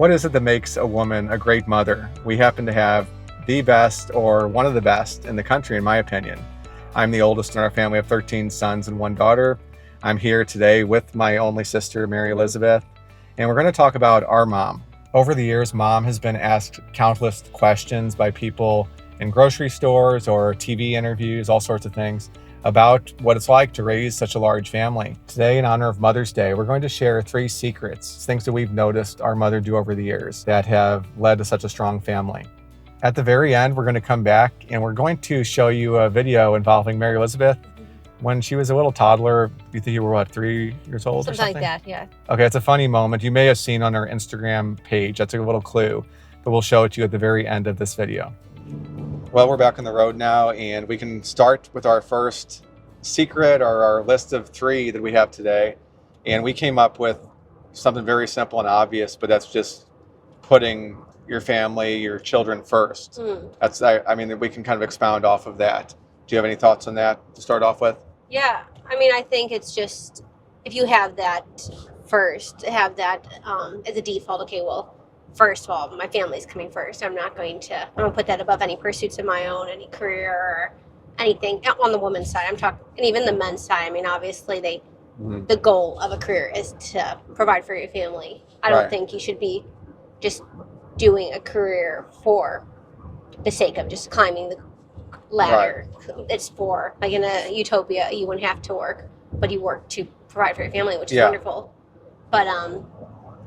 What is it that makes a woman a great mother? We happen to have the best, or one of the best in the country, in my opinion. I'm the oldest in our family of 13 sons and one daughter. I'm here today with my only sister, Mary Elizabeth, and we're going to talk about our mom. Over the years, mom has been asked countless questions by people in grocery stores or TV interviews, all sorts of things, about what it's like to raise such a large family. Today, in honor of Mother's Day, we're going to share 3 secrets, things that we've noticed our mother do over the years that have led to such a strong family. At the very end, we're going to come back and we're going to show you a video involving Mary Elizabeth when she was a little toddler. You think you were, 3 years old or something? Something like that, yeah. Okay, it's a funny moment. You may have seen on our Instagram page. That's a little clue, but we'll show it to you at the very end of this video. Well, we're back on the road now, and we can start with our first secret, or our list of 3 that we have today. And we came up with something very simple and obvious, but that's just putting your family, your children first. I mean, we can kind of expound off of that. Do you have any thoughts on that to start off with? Yeah, I mean, I think it's just, if you have that first, have that as a default, okay, well, first of all, my family's coming first. I'm going to put that above any pursuits of my own, any career or anything on the woman's side. I'm talking, and even the men's side. I mean, obviously the goal of a career is to provide for your family. I don't think you should be just doing a career for the sake of just climbing the ladder. Right. It's for, like, in a utopia, you wouldn't have to work, but you work to provide for your family, which is wonderful. But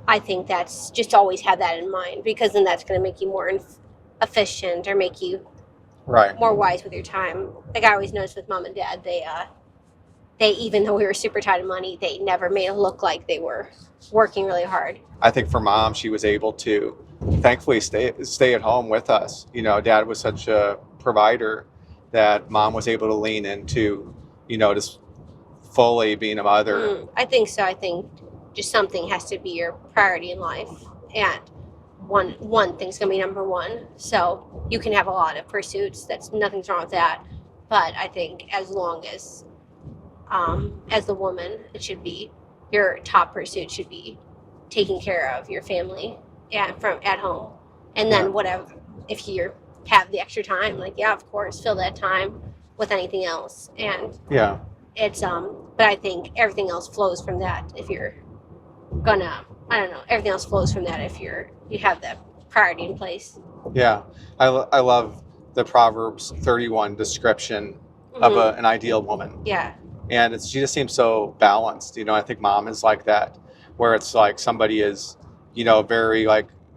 I think that's just always have that in mind, because then that's going to make you more efficient, or make you more wise with your time. Like I always noticed with mom and dad, they even though we were super tight on money, they never made it look like they were working really hard. I think for mom, she was able to thankfully stay at home with us. You know, dad was such a provider that mom was able to lean into, just fully being a mother. I think so. I think just something has to be your priority in life, and one thing's gonna be number one. So you can have a lot of pursuits. Nothing's wrong with that. But I think as long as the woman, it should be your top pursuit should be taking care of your family at home, and then whatever, if you have the extra time, of course, fill that time with anything else. And it's but I think everything else flows from that. If you're gonna, everything else flows from that if you have that priority in place. I love the Proverbs 31 description of an ideal woman. And she just seems so balanced. I think mom is like that, where it's like somebody is, very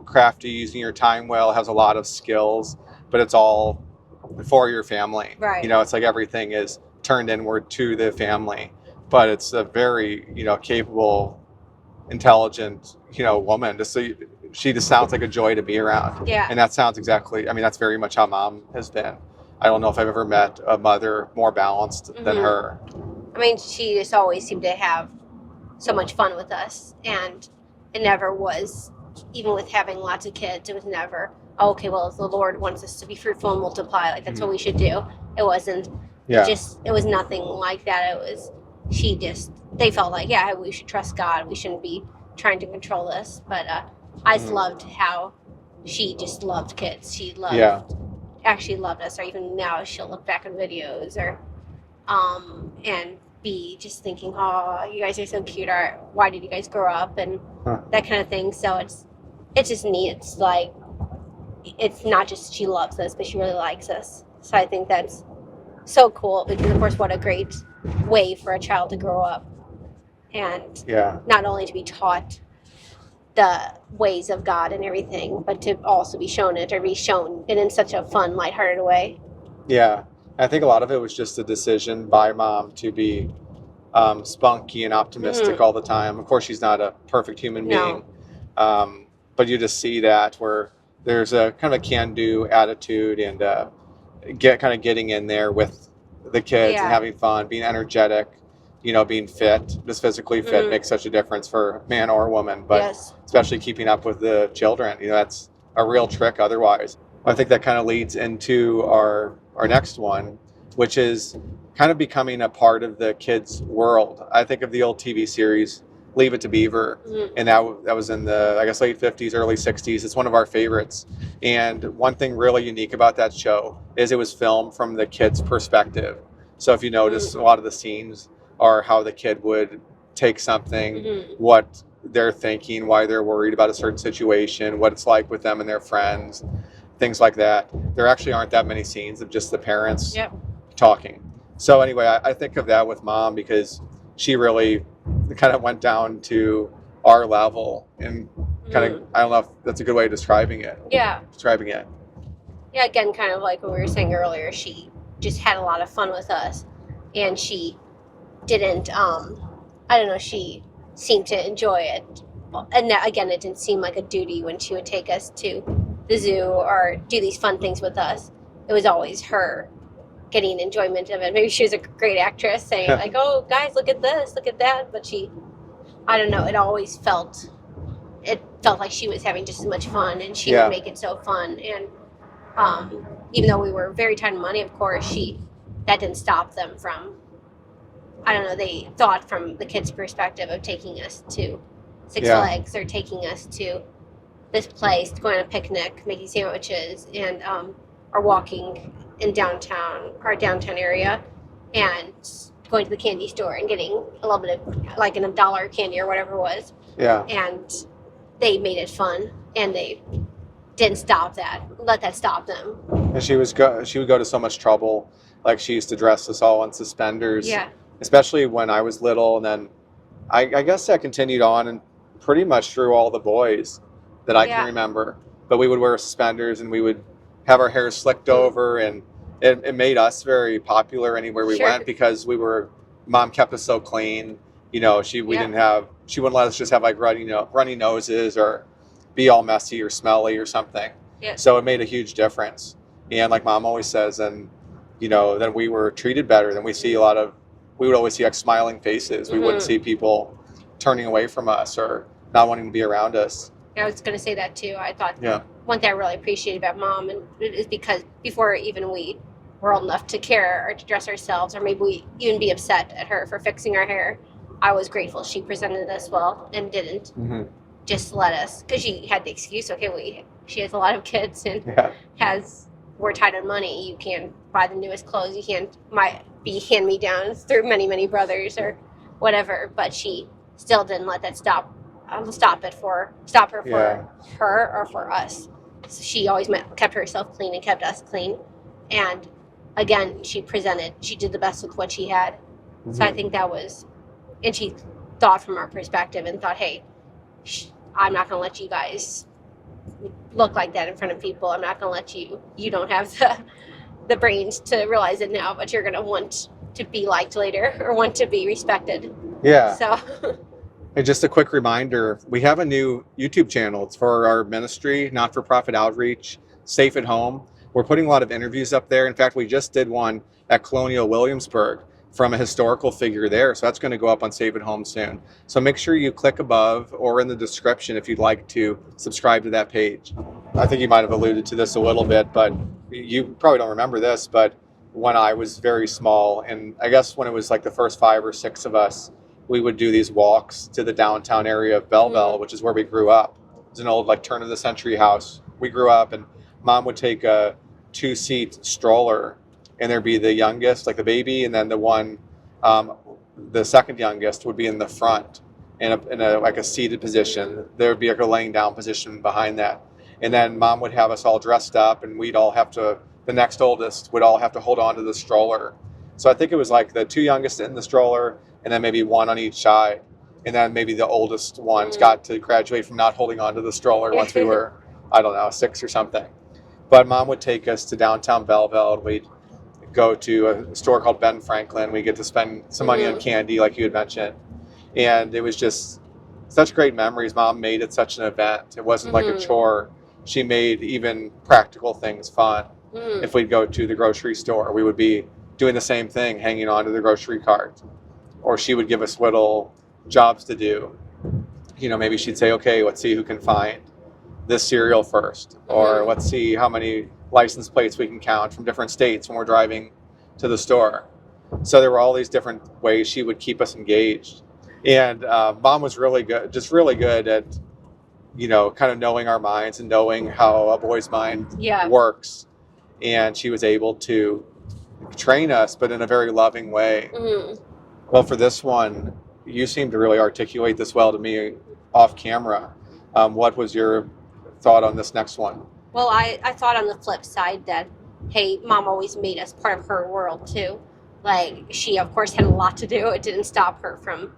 crafty, using your time well, has a lot of skills, but it's all for your family. It's like everything is turned inward to the family, but it's a very, capable, intelligent, woman. She just sounds like a joy to be around. And that sounds exactly, that's very much how mom has been. I don't know if I've ever met a mother more balanced than her. I mean, she just always seemed to have so much fun with us, and it never was, even with having lots of kids, it was never, okay, well, the Lord wants us to be fruitful and multiply, that's what we should do. It wasn't, it was nothing like that. It was, they felt like, we should trust God. We shouldn't be trying to control this. But I just loved how she just loved kids. She actually loved us, or even now she'll look back on videos or, and be just thinking, oh, you guys are so cute, or why did you guys grow up, and that kind of thing. So it's just neat. It's like, it's not just she loves us, but she really likes us. So I think that's so cool, because of course, what a great way for a child to grow up, and not only to be taught the ways of God and everything, but to also be shown it, or be shown it in such a fun, lighthearted way. I think a lot of it was just a decision by mom to be spunky and optimistic all the time. Of course, she's not a perfect human being, but you just see that where there's a kind of a can-do attitude, and getting in there with the kids and having fun, being energetic, being fit, just physically fit makes such a difference for man or woman, but especially keeping up with the children, that's a real trick otherwise. I think that kind of leads into our next one, which is kind of becoming a part of the kids' world. I think of the old TV series Leave It to Beaver, and that was in the, I guess, late 50s, early 60s. It's one of our favorites. And one thing really unique about that show is it was filmed from the kid's perspective. So if you notice, a lot of the scenes are how the kid would take something, what they're thinking, why they're worried about a certain situation, what it's like with them and their friends, things like that. There actually aren't that many scenes of just the parents talking. So anyway, I think of that with Mom because she really kind of went down to our level and kind of, I don't know if that's a good way of describing it. Yeah, again, kind of like what we were saying earlier, she just had a lot of fun with us, and she didn't, I don't know, she seemed to enjoy it. And that, again, it didn't seem like a duty when she would take us to the zoo or do these fun things with us. It was always her getting enjoyment of it. Maybe she was a great actress saying like, oh, guys, look at this, look at that. But she, I don't know, it always felt like she was having just as much fun, and she would make it so fun. And even though we were very tight on money, of course, that didn't stop them from, I don't know, they thought from the kids' perspective of taking us to Six Flags or taking us to this place, going on a picnic, making sandwiches, and or walking in our downtown area, and going to the candy store and getting a little bit of, like, a dollar candy or whatever it was. Yeah. And they made it fun, and they didn't let that stop them. And she would go to so much trouble. Like, she used to dress us all in suspenders. Yeah. Especially when I was little, and then I guess that continued on and pretty much through all the boys that I can remember. But we would wear suspenders, and we would have our hair slicked over, and it made us very popular anywhere we went because Mom kept us so clean. You know, she wouldn't let us just have like runny noses or be all messy or smelly or something. Yeah. So it made a huge difference. And like Mom always says, and then we were treated better. Then we would always see like smiling faces. We wouldn't see people turning away from us or not wanting to be around us. I was going to say that too. I thought one thing I really appreciated about Mom, and it is because before even we were old enough to care or to dress ourselves, or maybe we even be upset at her for fixing our hair, I was grateful she presented us well and didn't just let us, because she had the excuse, she has a lot of kids and we're tight on money. You can't buy the newest clothes. You can't be hand-me-downs through many, many brothers or whatever. But she still didn't let that stop her for her or for us. So she always kept herself clean and kept us clean. And again, she did the best with what she had. So I think that was, and she thought from our perspective and thought, hey, I'm not going to let you guys look like that in front of people. I'm not going to let you don't have the brains to realize it now, but you're going to want to be liked later or want to be respected. Yeah. So. And just a quick reminder, we have a new YouTube channel. It's for our ministry, not-for-profit outreach, Safe at Home. We're putting a lot of interviews up there. In fact, we just did one at Colonial Williamsburg from a historical figure there. So that's going to go up on Save at Home soon. So make sure you click above or in the description if you'd like to subscribe to that page. I think you might have alluded to this a little bit, but you probably don't remember this, but when I was very small, and I guess when it was like the first 5 or 6 of us, we would do these walks to the downtown area of Belleville, which is where we grew up. It's an old like turn of the century house. We grew up, and Mom would take a 2-seat stroller, and there'd be the youngest, like the baby, and then the second youngest would be in the front in a like a seated position. There would be like a laying down position behind that. And then Mom would have us all dressed up, and the next oldest would all have to hold on to the stroller. So I think it was like the 2 youngest in the stroller, and then maybe 1 on each side. And then maybe the oldest ones got to graduate from not holding on to the stroller once we were, 6 or something. But Mom would take us to downtown Belleville, and we'd go to a store called Ben Franklin. We get to spend some money on candy, like you had mentioned. And it was just such great memories. Mom made it such an event. It wasn't like a chore. She made even practical things fun. If we'd go to the grocery store, we would be doing the same thing, hanging on to the grocery cart. Or she would give us little jobs to do. Maybe she'd say, okay, let's see who can find this cereal first. Or let's see how many license plates we can count from different states when we're driving to the store. So there were all these different ways she would keep us engaged. And mom was really good, just really good at, kind of knowing our minds and knowing how a boy's mind Yeah. works. And she was able to train us, but in a very loving way. Mhm. Well, for this one, you seem to really articulate this well to me off camera. What was your thought on this next one? Well, I thought on the flip side that, hey, mom always made us part of her world too. Like, she, of course, had a lot to do. It didn't stop her from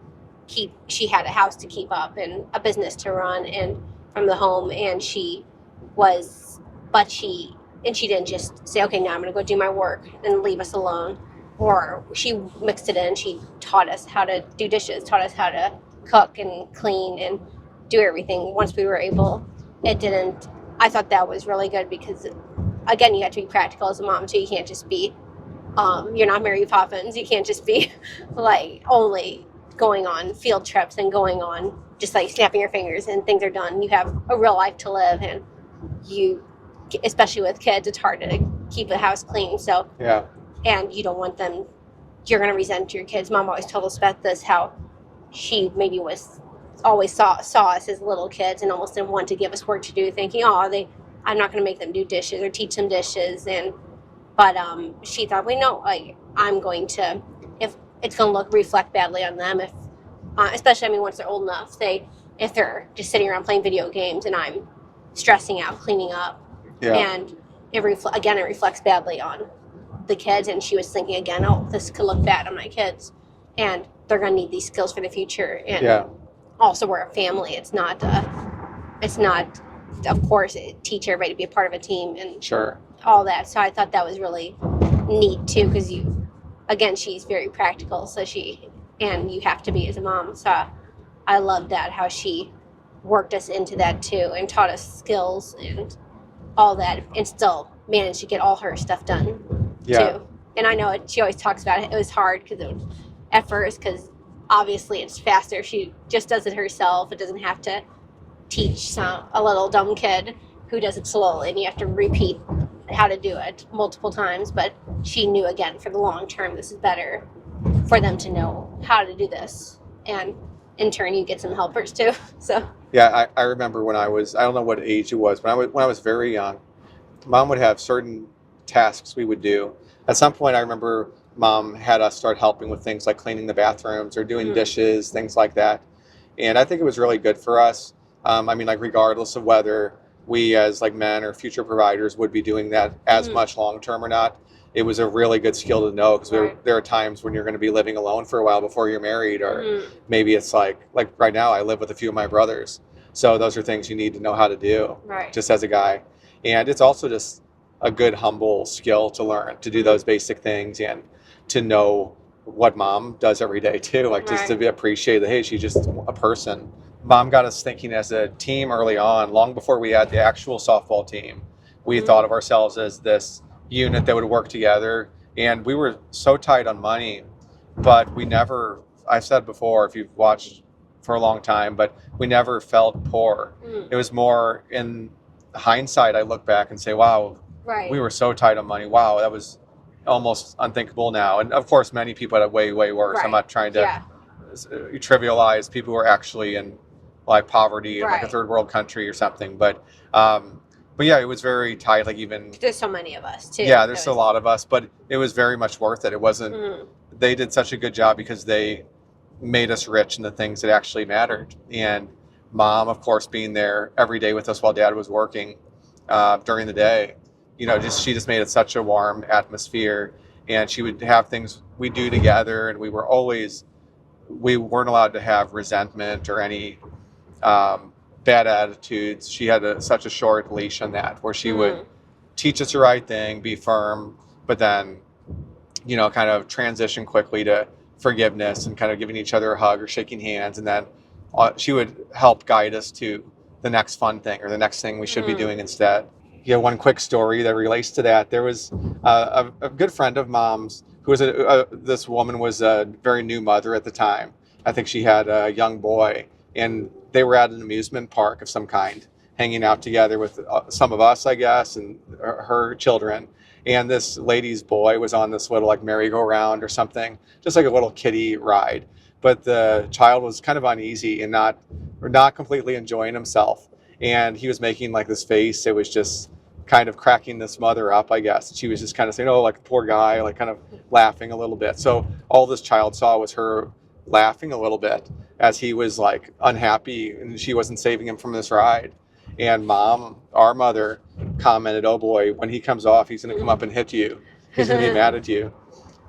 she had a house to keep up and a business to run and from the home. And she didn't just say, okay, now I'm going to go do my work and leave us alone. Or she mixed it in. She taught us how to do dishes, taught us how to cook and clean and do everything once we were able. I thought that was really good because, again, you have to be practical as a mom too. You can't just be, you're not Mary Poppins. You can't just be like only going on field trips and going on just like snapping your fingers and things are done. You have a real life to live, and especially with kids, it's hard to keep the house clean. So yeah, and you don't want them. You're going to resent your kids. Mom always told us about this, how she maybe always saw us as little kids and almost didn't want to give us work to do, thinking, I'm not going to make them do dishes or teach them dishes. But she thought, I'm going to, if it's going to reflect badly on them, if especially, once they're old enough, if they're just sitting around playing video games and I'm stressing out, cleaning up, and it reflects badly on the kids. And she was thinking again, this could look bad on my kids, and they're going to need these skills for the future. And also, we're a family. It's not, of course, teach everybody to be a part of a team and all that. So I thought that was really neat too, because she's very practical. So and you have to be as a mom. So I love that, how she worked us into that too and taught us skills and all that, and still managed to get all her stuff done too. And I know she always talks about it. It was hard at first because obviously it's faster. She just does it herself. It doesn't have to teach a little dumb kid who does it slowly, and you have to repeat how to do it multiple times. But she knew, again, for the long term, this is better for them to know how to do this. And in turn, you get some helpers too. So yeah, I remember when I don't know what age it was, but when I was very young, mom would have certain tasks we would do. At some point, I remember mom had us start helping with things like cleaning the bathrooms or doing dishes, things like that. And I think it was really good for us. Regardless of whether we as men or future providers would be doing that as much long term or not, it was a really good skill to know, because there are times when you're going to be living alone for a while before you're married, or maybe it's like right now I live with a few of my brothers. So those are things you need to know how to do just as a guy. And it's also just a good, humble skill to learn, to do those basic things and to know what mom does every day too. Just to appreciate that, hey, she's just a person. Mom got us thinking as a team early on, long before we had the actual softball team. We thought of ourselves as this unit that would work together. And we were so tight on money, but we never, I've said before, if you've watched for a long time, but we never felt poor. It was more, in hindsight, I look back and say, wow, we were so tight on money. Wow, that was almost unthinkable now. And of course, many people had it way, way worse. I'm not trying to trivialize people who are actually in poverty in a third world country or something. But yeah, it was very tight. Even there's so many of us too. Yeah, there's a lot of us, but it was very much worth it. It wasn't. They did such a good job because they made us rich in the things that actually mattered. And mom, of course, being there every day with us while dad was working during the day. She just made it such a warm atmosphere, and she would have things we do together, and we weren't allowed to have resentment or any bad attitudes. She had such a short leash on that, where she would teach us the right thing, be firm, but then, kind of transition quickly to forgiveness and kind of giving each other a hug or shaking hands. And then she would help guide us to the next fun thing or the next thing we should be doing instead. One quick story that relates to that. There was a good friend of mom's who was this woman was a very new mother at the time. I think she had a young boy, and they were at an amusement park of some kind, hanging out together with some of us, I guess, and her children. And this lady's boy was on this little merry-go-round or something, just like a little kiddie ride. but the child was kind of uneasy and not completely enjoying himself. And he was making like this face. It was just kind of cracking this mother up, I guess. She was just kind of saying, oh, like poor guy, like kind of laughing a little bit. So all this child saw was her laughing a little bit as he was like unhappy and she wasn't saving him from this ride. And mom, our mother, commented, oh boy, when he comes off, he's going to come up and hit you. He's going to be mad at you.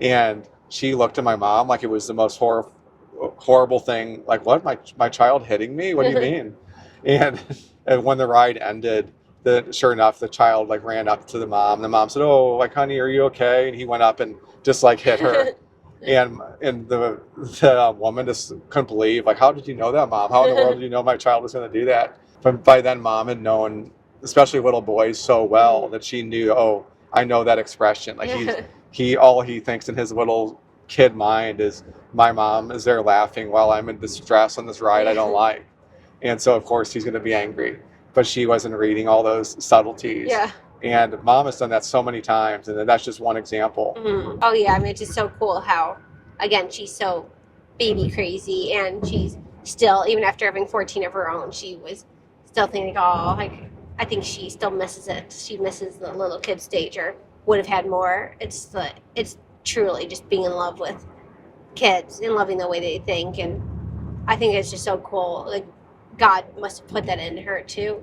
And she looked at my mom like it was the most horrible thing. Like, what? My child hitting me? What do you mean? and when the ride ended, sure enough, the child like ran up to the mom. The mom said, oh, like, honey, are you okay? And he went up and just like hit her. And the woman just couldn't believe, like, how did you know that, Mom? How in the world did you know my child was going to do that? But by then, Mom had known, especially little boys, so well that she knew, oh, I know that expression. Like all he thinks in his little kid mind is, my mom is there laughing while I'm in distress on this ride I don't like. And so, of course, he's going to be angry. But she wasn't reading all those subtleties. Yeah. And mom has done that so many times, and that's just one example. Mm-hmm. Oh, yeah. I mean, it's just so cool how, again, she's so baby crazy, and she's still, even after having 14 of her own, she was still thinking, oh, like, I think she still misses it. She misses the little kid stage, or would have had more. It's truly just being in love with kids and loving the way they think, and I think it's just so cool. Like, God must have put that in her, too,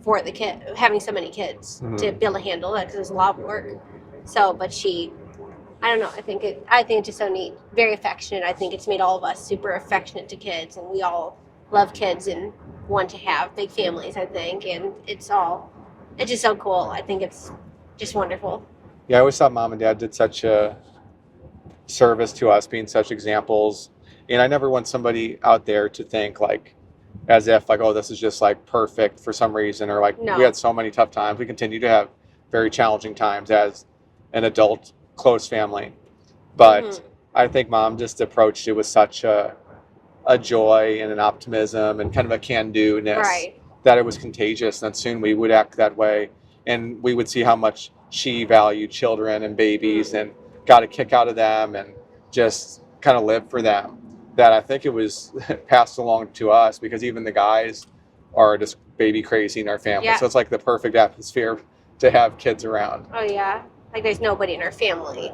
for the kid, having so many kids to be able to handle it, because it was a lot of work. So, but I don't know, I think it's just so neat, very affectionate. I think it's made all of us super affectionate to kids, and we all love kids and want to have big families, I think, and it's just so cool. I think it's just wonderful. Yeah, I always thought mom and dad did such a service to us, being such examples, and I never want somebody out there to think like, as if like, oh, this is just like perfect for some reason, or like we had so many tough times. We continue to have very challenging times as an adult close family, but I think mom just approached it with such a joy and an optimism and kind of a can-do-ness, that it was contagious, and soon we would act that way, and we would see how much she valued children and babies and got a kick out of them and just kind of lived for them. That I think it was passed along to us, because even the guys are just baby crazy in our family. Yeah. So it's like the perfect atmosphere to have kids around. Oh, yeah. Like there's nobody in our family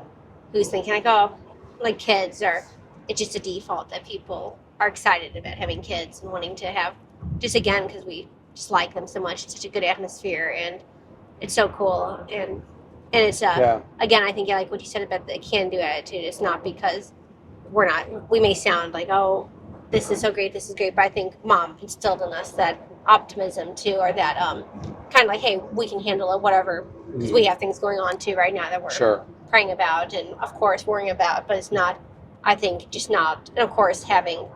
who's thinking like, oh, like kids, or it's just a default that people are excited about having kids and wanting to have, just again, because we just like them so much. It's such a good atmosphere, and it's so cool. And it's, again, I think like what you said about the can-do attitude, it's not because we may sound like, oh, this is so great, but I think mom instilled in us that optimism too, or that kind of like, hey, we can handle it, whatever, because we have things going on too right now that we're praying about and of course worrying about, but it's not, I think, just not, and of course having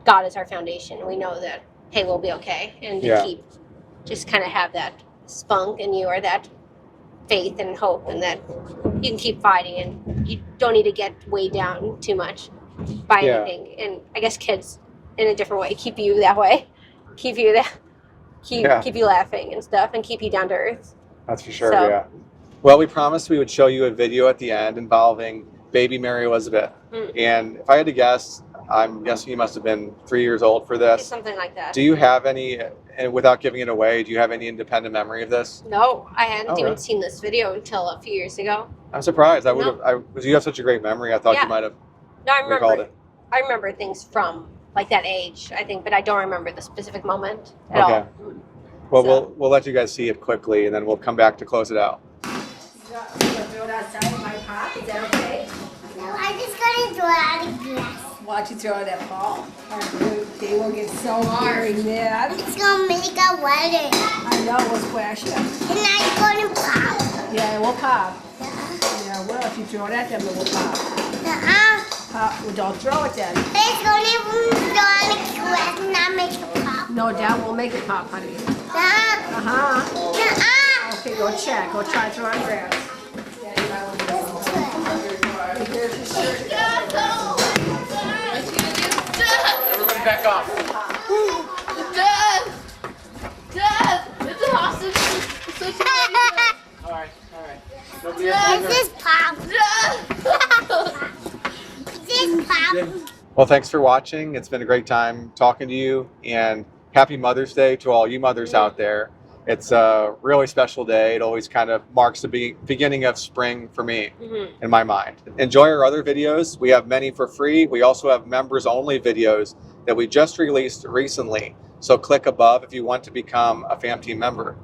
God as our foundation, we know that, hey, we'll be okay, and to keep, just kind of have that spunk in you, or that faith and hope, and that you can keep fighting, and you don't need to get weighed down too much by anything. And I guess kids, in a different way, keep you that way, keep you laughing and stuff, and keep you down to earth. That's for sure. So, well, we promised we would show you a video at the end involving baby Mary Elizabeth, and if I had to guess, I'm guessing you must have been 3 years old for this. Something like that. Do you have any, and without giving it away, do you have any independent memory of this? No, I hadn't even seen this video until a few years ago. I'm surprised. I would have. You have such a great memory. I thought you might have. No, I remember things from like that age, I think, but I don't remember the specific moment at all. Well, we'll let you guys see it quickly, and then we'll come back to close it out. Throw it outside in my pot. Is that okay? No, I'm just gonna throw it out of glass. Watch you throw that ball. They will get so very mad. It's gonna make a wedding. I know, we'll splash it. And now it's gonna pop. Yeah, it will pop. Yeah, well, if you throw it at them, it will pop. Pop. Well, don't throw it then. It's gonna throw out of glass and not make it pop. No, Dad won't make it pop, honey. Uh-huh. Okay, go check. Go try throwing grass. Here's your shirt. Everybody back off. Dad! It's a hostage situation. All right. This pop. This pop. Well, thanks for watching. It's been a great time talking to you, and happy Mother's Day to all you mothers out there. It's a really special day. It always kind of marks the beginning of spring for me in my mind. Enjoy our other videos. We have many for free. We also have members only videos that we just released recently. So click above if you want to become a FamTeam member.